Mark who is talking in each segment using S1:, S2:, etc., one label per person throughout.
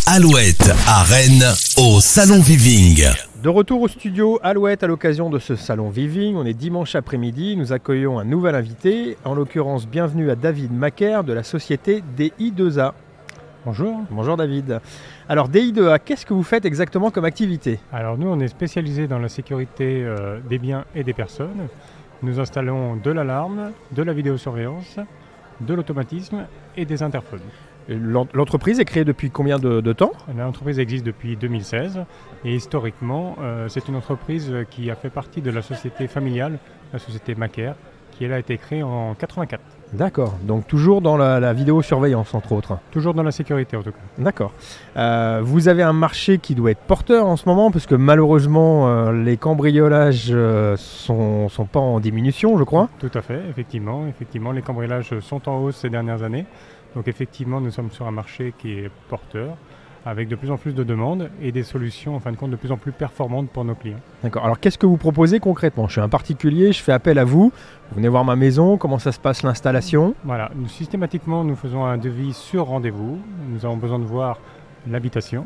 S1: Alouette à Rennes au Salon Viving.
S2: De retour au studio Alouette à l'occasion de ce salon Viving, on est dimanche après-midi, nous accueillons un nouvel invité, en l'occurrence bienvenue à David Macaire de la société DI2A.
S3: Bonjour.
S2: Bonjour David. Alors DI2A, qu'est-ce que vous faites exactement comme activité?
S3: Alors nous on est spécialisé dans la sécurité des biens et des personnes. Nous installons de l'alarme, de la vidéosurveillance, de l'automatisme et des interphones.
S2: L'entreprise est créée depuis combien de temps?
S3: L'entreprise existe depuis 2016 et historiquement c'est une entreprise qui a fait partie de la société familiale, la société Macaire, qui elle a été créée en 84.
S2: D'accord, donc toujours dans la vidéosurveillance entre autres.
S3: Toujours dans la sécurité en tout cas.
S2: D'accord. Vous avez un marché qui doit être porteur en ce moment, parce que malheureusement les cambriolages sont pas en diminution, je crois.
S3: Tout à fait, effectivement, les cambriolages sont en hausse ces dernières années. Donc effectivement, nous sommes sur un marché qui est porteur, avec de plus en plus de demandes et des solutions en fin de compte de plus en plus performantes pour nos clients.
S2: D'accord, alors qu'est-ce que vous proposez concrètement? Je suis un particulier, je fais appel à vous, vous venez voir ma maison, comment ça se passe l'installation?
S3: Voilà, systématiquement nous faisons un devis sur rendez-vous. Nous avons besoin de voir l'habitation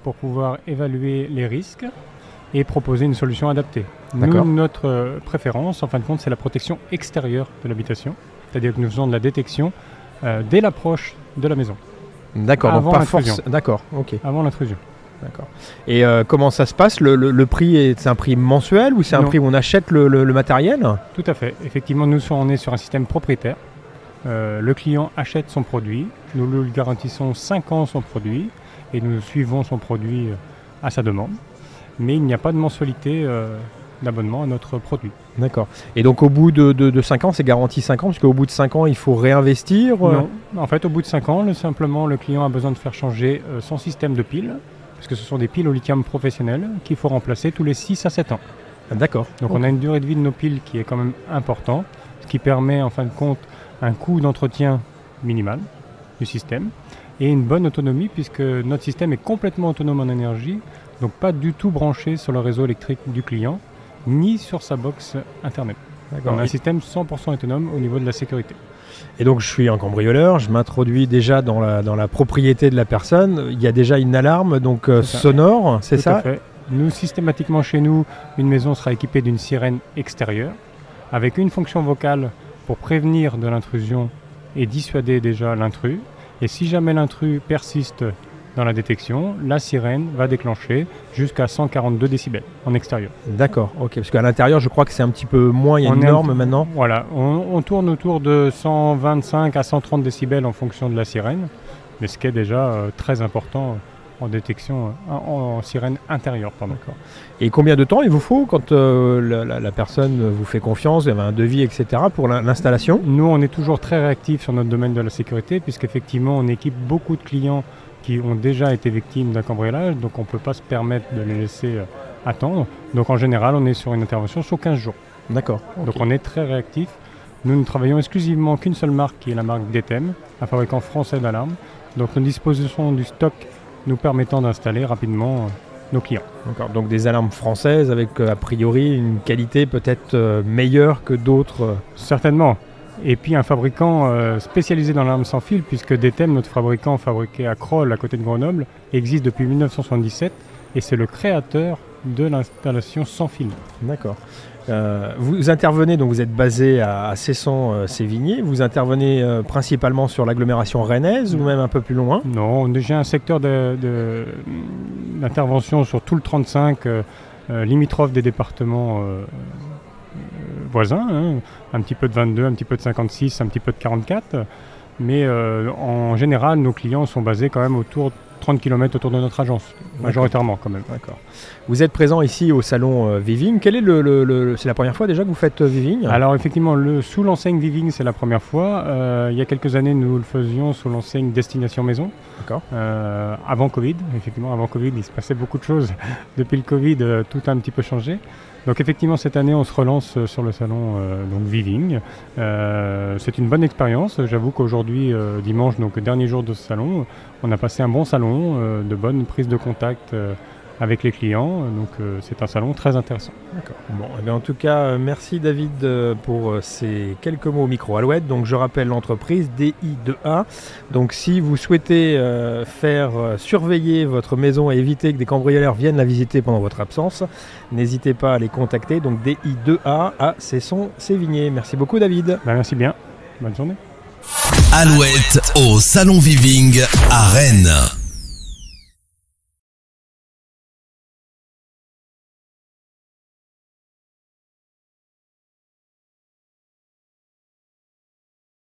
S3: pour pouvoir évaluer les risques et proposer une solution adaptée. Nous, notre préférence en fin de compte c'est la protection extérieure de l'habitation, c'est-à-dire que nous faisons de la détection dès l'approche de la maison.
S2: D'accord,
S3: avant
S2: donc pas
S3: l'intrusion.
S2: D'accord, ok.
S3: Avant l'intrusion.
S2: D'accord. Et comment ça se passe? Le prix, c'est un prix mensuel ou c'est un prix où on achète le matériel?
S3: Tout à fait. Effectivement, on est sur un système propriétaire. Le client achète son produit, nous lui garantissons 5 ans son produit et nous suivons son produit à sa demande. Mais il n'y a pas de mensualité d'abonnement à notre produit.
S2: D'accord. Et donc au bout de 5 ans, c'est garanti 5 ans, parce qu'au bout de 5 ans, il faut réinvestir?
S3: Non. En fait, au bout de 5 ans, simplement, le client a besoin de faire changer son système de piles, parce que ce sont des piles au lithium professionnelles qu'il faut remplacer tous les 6 à 7 ans.
S2: D'accord.
S3: Donc on a une durée de vie de nos piles qui est quand même importante, ce qui permet en fin de compte un coût d'entretien minimal du système et une bonne autonomie, puisque notre système est complètement autonome en énergie, donc pas du tout branché sur le réseau électrique du client, ni sur sa box internet. On a un système 100% autonome au niveau de la sécurité.
S2: Et donc je suis un cambrioleur, je m'introduis déjà dans la propriété de la personne, il y a déjà une alarme donc sonore, c'est ça?
S3: Tout à fait. Nous, systématiquement chez nous, une maison sera équipée d'une sirène extérieure, avec une fonction vocale pour prévenir de l'intrusion et dissuader déjà l'intrus. Et si jamais l'intrus persiste dans la détection, la sirène va déclencher jusqu'à 142 décibels en extérieur.
S2: D'accord, ok, parce qu'à l'intérieur je crois que c'est un petit peu moins, il y a une norme maintenant.
S3: Voilà, on tourne autour de 125 à 130 décibels en fonction de la sirène, mais ce qui est déjà très important en détection, en sirène intérieure. D'accord.
S2: Et combien de temps il vous faut quand la personne vous fait confiance, vous avez un devis, etc. pour l'installation?
S3: Nous, on est toujours très réactifs sur notre domaine de la sécurité, puisqu'effectivement on équipe beaucoup de clients qui ont déjà été victimes d'un cambriolage, donc on ne peut pas se permettre de les laisser attendre. Donc en général, on est sur une intervention sur 15 jours.
S2: D'accord.
S3: Donc on est très réactif. Nous ne travaillons exclusivement qu'une seule marque, qui est la marque DTEM, un fabricant français d'alarmes. Donc nous disposons du stock nous permettant d'installer rapidement nos clients.
S2: D'accord. Donc des alarmes françaises avec a priori une qualité peut-être meilleure que d'autres.
S3: Certainement. Et puis un fabricant spécialisé dans l'alarme sans fil, puisque DTEM, notre fabricant fabriqué à Crolles, à côté de Grenoble, existe depuis 1977 et c'est le créateur de l'installation sans fil.
S2: D'accord. Vous intervenez, donc vous êtes basé à Cesson-Sévigné, vous intervenez principalement sur l'agglomération rennaise ou même un peu plus loin? Non,
S3: j'ai un secteur d'intervention sur tout le 35, limitrophe des départements voisins, un petit peu de 22, un petit peu de 56, un petit peu de 44, mais en général nos clients sont basés quand même autour de 30 km autour de notre agence, majoritairement quand même.
S2: D'accord. Vous êtes présent ici au salon Viving. Quel est c'est la première fois déjà que vous faites Viving?
S3: Alors effectivement, sous l'enseigne Viving, c'est la première fois. Il y a quelques années, nous le faisions sous l'enseigne Destination Maison.
S2: D'accord.
S3: Avant Covid, effectivement, avant Covid, il se passait beaucoup de choses. Depuis le Covid, tout a un petit peu changé. Donc effectivement, cette année, on se relance sur le salon donc Viving. C'est une bonne expérience. J'avoue qu'aujourd'hui, dimanche, donc dernier jour de ce salon, on a passé un bon salon, de bonnes prises de contact avec les clients. Donc c'est un salon très intéressant.
S2: D'accord. Bon, eh bien, en tout cas, merci David pour ces quelques mots au micro Alouette. Donc je rappelle l'entreprise DI2A. Donc si vous souhaitez faire surveiller votre maison et éviter que des cambrioleurs viennent la visiter pendant votre absence, n'hésitez pas à les contacter. Donc DI2A à Cesson-Sévigné. Merci beaucoup David.
S3: Merci bien. Bonne journée.
S1: Alouette au Salon Viving à Rennes.